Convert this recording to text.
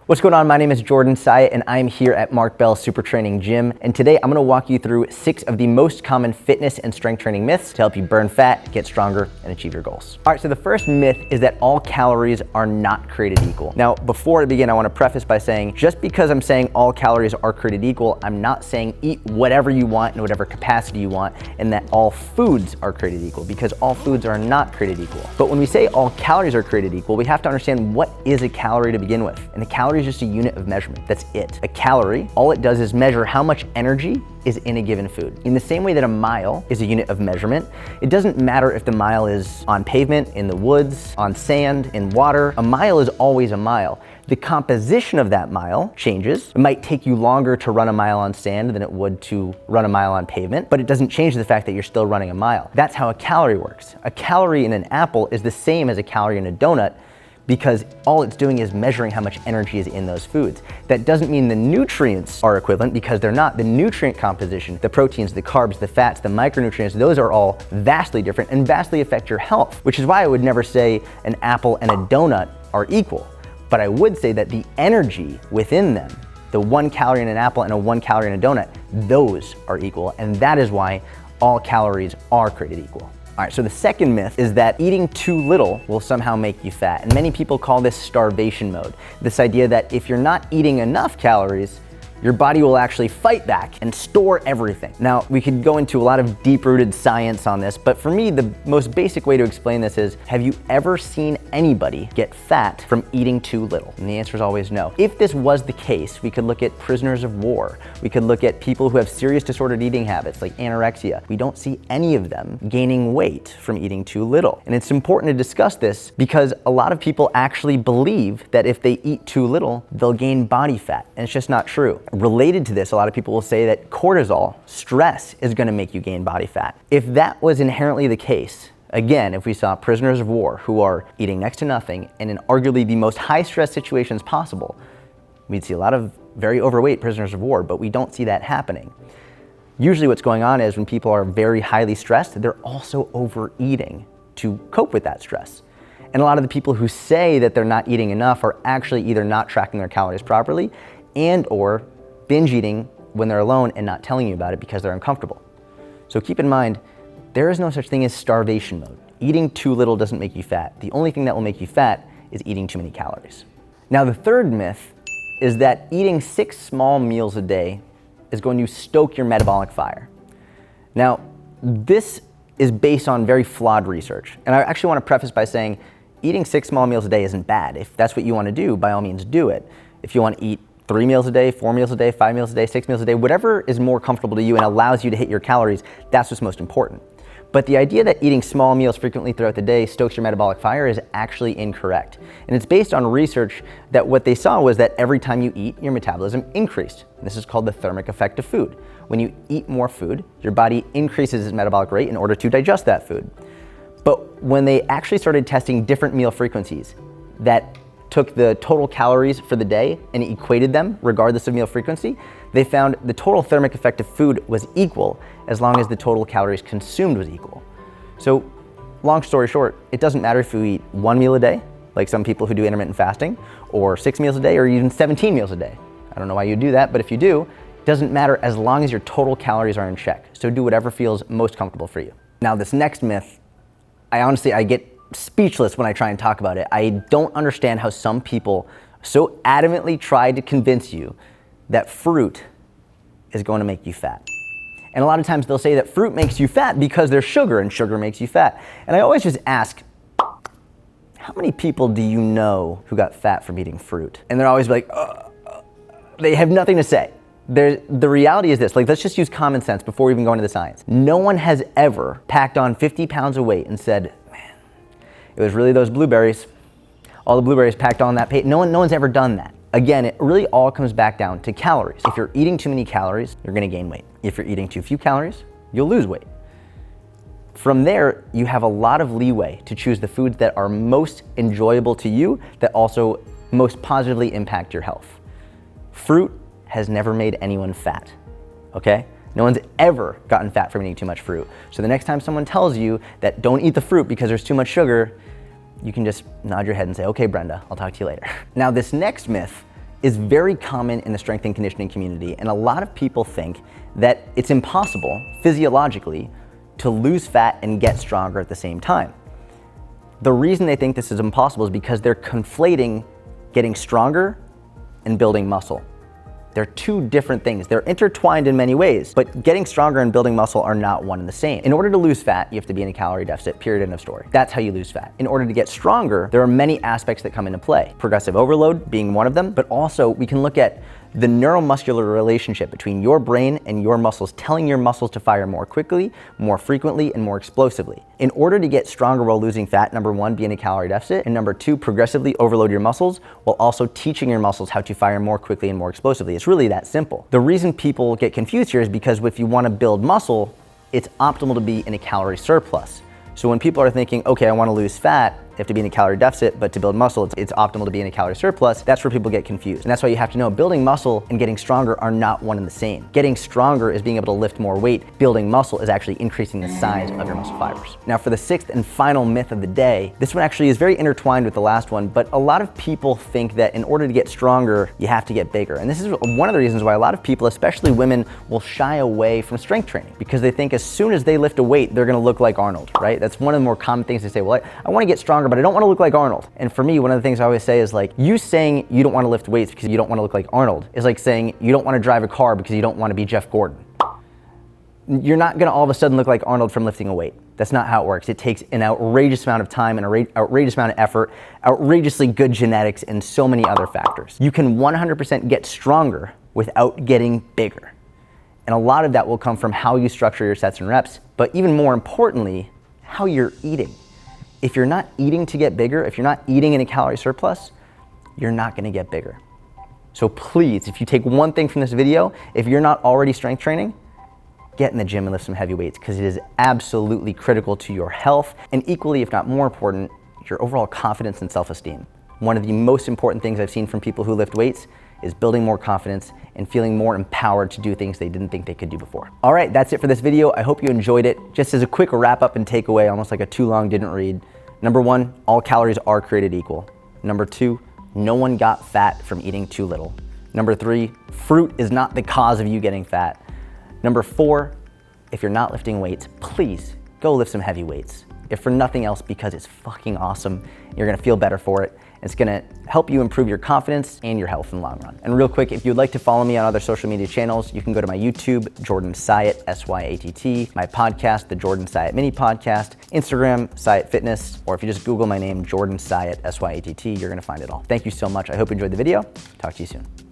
What's going on? My name is Jordan Syatt and I'm here at Mark Bell's SuperTraining gym. And today I'm gonna walk you through 6 of the most common fitness and strength training myths to help you burn fat, get stronger, and achieve your goals. All right, so the first myth is that all calories are not created equal. Now, before I begin, I wanna preface by saying, just because I'm saying all calories are created equal, I'm not saying eat whatever you want in whatever capacity you want, and that all foods are created equal, because all foods are not created equal. But when we say all calories are created equal, we have to understand what is a calorie to begin with. And a calorie is just a unit of measurement. That's it. A calorie, all it does is measure how much energy is in a given food. In the same way that a mile is a unit of measurement, it doesn't matter if the mile is on pavement, in the woods, on sand, in water. A mile is always a mile. The composition of that mile changes. It might take you longer to run a mile on sand than it would to run a mile on pavement, but it doesn't change the fact that you're still running a mile. That's how a calorie works. A calorie in an apple is the same as a calorie in a donut, because all it's doing is measuring how much energy is in those foods. That doesn't mean the nutrients are equivalent, because they're not. The nutrient composition, the proteins, the carbs, the fats, the micronutrients, those are all vastly different and vastly affect your health, which is why I would never say an apple and a donut are equal. But I would say that the energy within them, the 1 calorie in an apple and a 1 calorie in a donut, those are equal, and that is why all calories are created equal. All right, so the second myth is that eating too little will somehow make you fat. And many people call this starvation mode. This idea that if you're not eating enough calories, your body will actually fight back and store everything. Now, we could go into a lot of deep-rooted science on this, but for me, the most basic way to explain this is, have you ever seen anybody get fat from eating too little? And the answer is always no. If this was the case, we could look at prisoners of war. We could look at people who have serious disordered eating habits like anorexia. We don't see any of them gaining weight from eating too little. And it's important to discuss this because a lot of people actually believe that if they eat too little, they'll gain body fat, and it's just not true. Related to this, a lot of people will say that cortisol, stress, is gonna make you gain body fat. If that was inherently the case, again, if we saw prisoners of war who are eating next to nothing and in arguably the most high stress situations possible, we'd see a lot of very overweight prisoners of war, but we don't see that happening. Usually what's going on is when people are very highly stressed, they're also overeating to cope with that stress. And a lot of the people who say that they're not eating enough are actually either not tracking their calories properly and or binge eating when they're alone and not telling you about it because they're uncomfortable. So keep in mind, there is no such thing as starvation mode. Eating too little doesn't make you fat. The only thing that will make you fat is eating too many calories. Now, the third myth is that eating 6 small meals a day is going to stoke your metabolic fire. Now, this is based on very flawed research. And I actually want to preface by saying eating 6 small meals a day isn't bad. If that's what you want to do, by all means do it. If you want to eat 3 meals a day, 4 meals a day, 5 meals a day, 6 meals a day, whatever is more comfortable to you and allows you to hit your calories, that's what's most important. But the idea that eating small meals frequently throughout the day stokes your metabolic fire is actually incorrect. And it's based on research that what they saw was that every time you eat, your metabolism increased. And this is called the thermic effect of food. When you eat more food, your body increases its metabolic rate in order to digest that food. But when they actually started testing different meal frequencies that took the total calories for the day and equated them regardless of meal frequency, they found the total thermic effect of food was equal as long as the total calories consumed was equal. So long story short, it doesn't matter if you eat 1 meal a day, like some people who do intermittent fasting, or 6 meals a day, or even 17 meals a day. I don't know why you do that, but if you do, it doesn't matter as long as your total calories are in check. So do whatever feels most comfortable for you. Now, this next myth, I get speechless when I try and talk about it. I don't understand how some people so adamantly try to convince you that fruit is going to make you fat. And a lot of times they'll say that fruit makes you fat because there's sugar and sugar makes you fat. And I always just ask, how many people do you know who got fat from eating fruit? And they're always like, they have nothing to say. The reality is this, let's just use common sense before we even go into the science. No one has ever packed on 50 pounds of weight and said, it was really those blueberries. All the blueberries packed on that plate. No one's ever done that. Again, it really all comes back down to calories. If you're eating too many calories, you're gonna gain weight. If you're eating too few calories, you'll lose weight. From there, you have a lot of leeway to choose the foods that are most enjoyable to you, that also most positively impact your health. Fruit has never made anyone fat, okay? No one's ever gotten fat from eating too much fruit. So the next time someone tells you that don't eat the fruit because there's too much sugar, you can just nod your head and say, okay, Brenda, I'll talk to you later. Now, this next myth is very common in the strength and conditioning community, and a lot of people think that it's impossible physiologically to lose fat and get stronger at the same time. The reason they think this is impossible is because they're conflating getting stronger and building muscle. They're two different things. They're intertwined in many ways, but getting stronger and building muscle are not one and the same. In order to lose fat, you have to be in a calorie deficit, period, end of story. That's how you lose fat. In order to get stronger, there are many aspects that come into play. Progressive overload being one of them, but also we can look at the neuromuscular relationship between your brain and your muscles, telling your muscles to fire more quickly, more frequently, and more explosively. In order to get stronger while losing fat, number one, be in a calorie deficit, and number two, progressively overload your muscles while also teaching your muscles how to fire more quickly and more explosively. It's really that simple. The reason people get confused here is because if you want to build muscle, it's optimal to be in a calorie surplus. So when people are thinking, okay, I want to lose fat, you have to be in a calorie deficit, but to build muscle, it's optimal to be in a calorie surplus. That's where people get confused. And that's why you have to know building muscle and getting stronger are not one and the same. Getting stronger is being able to lift more weight. Building muscle is actually increasing the size of your muscle fibers. Now for the sixth and final myth of the day, this one actually is very intertwined with the last one, but a lot of people think that in order to get stronger, you have to get bigger. And this is one of the reasons why a lot of people, especially women, will shy away from strength training because they think as soon as they lift a weight, they're gonna look like Arnold, right? That's one of the more common things they say, well, I wanna get stronger, but I don't want to look like Arnold. And for me, one of the things I always say is like, you saying you don't want to lift weights because you don't want to look like Arnold is like saying you don't want to drive a car because you don't want to be Jeff Gordon. You're not going to all of a sudden look like Arnold from lifting a weight. That's not how it works. It takes an outrageous amount of time, an outrageous amount of effort, outrageously good genetics, and so many other factors. You can 100% get stronger without getting bigger. And a lot of that will come from how you structure your sets and reps, but even more importantly, how you're eating. If you're not eating to get bigger, if you're not eating in a calorie surplus, you're not gonna get bigger. So please, if you take one thing from this video, if you're not already strength training, get in the gym and lift some heavy weights because it is absolutely critical to your health and equally, if not more important, your overall confidence and self-esteem. One of the most important things I've seen from people who lift weights is building more confidence and feeling more empowered to do things they didn't think they could do before. All right, that's it for this video. I hope you enjoyed it. Just as a quick wrap up and takeaway, almost like a too long didn't read. Number one, all calories are created equal. Number two, no one got fat from eating too little. Number three, fruit is not the cause of you getting fat. Number four, if you're not lifting weights, please go lift some heavy weights. If for nothing else, because it's fucking awesome. You're gonna feel better for it. It's gonna help you improve your confidence and your health in the long run. And real quick, if you'd like to follow me on other social media channels, you can go to my YouTube, Jordan Syatt, S-Y-A-T-T, my podcast, the Jordan Syatt Mini Podcast, Instagram, Syatt Fitness, or if you just Google my name, Jordan Syatt, S-Y-A-T-T, you're gonna find it all. Thank you so much. I hope you enjoyed the video. Talk to you soon.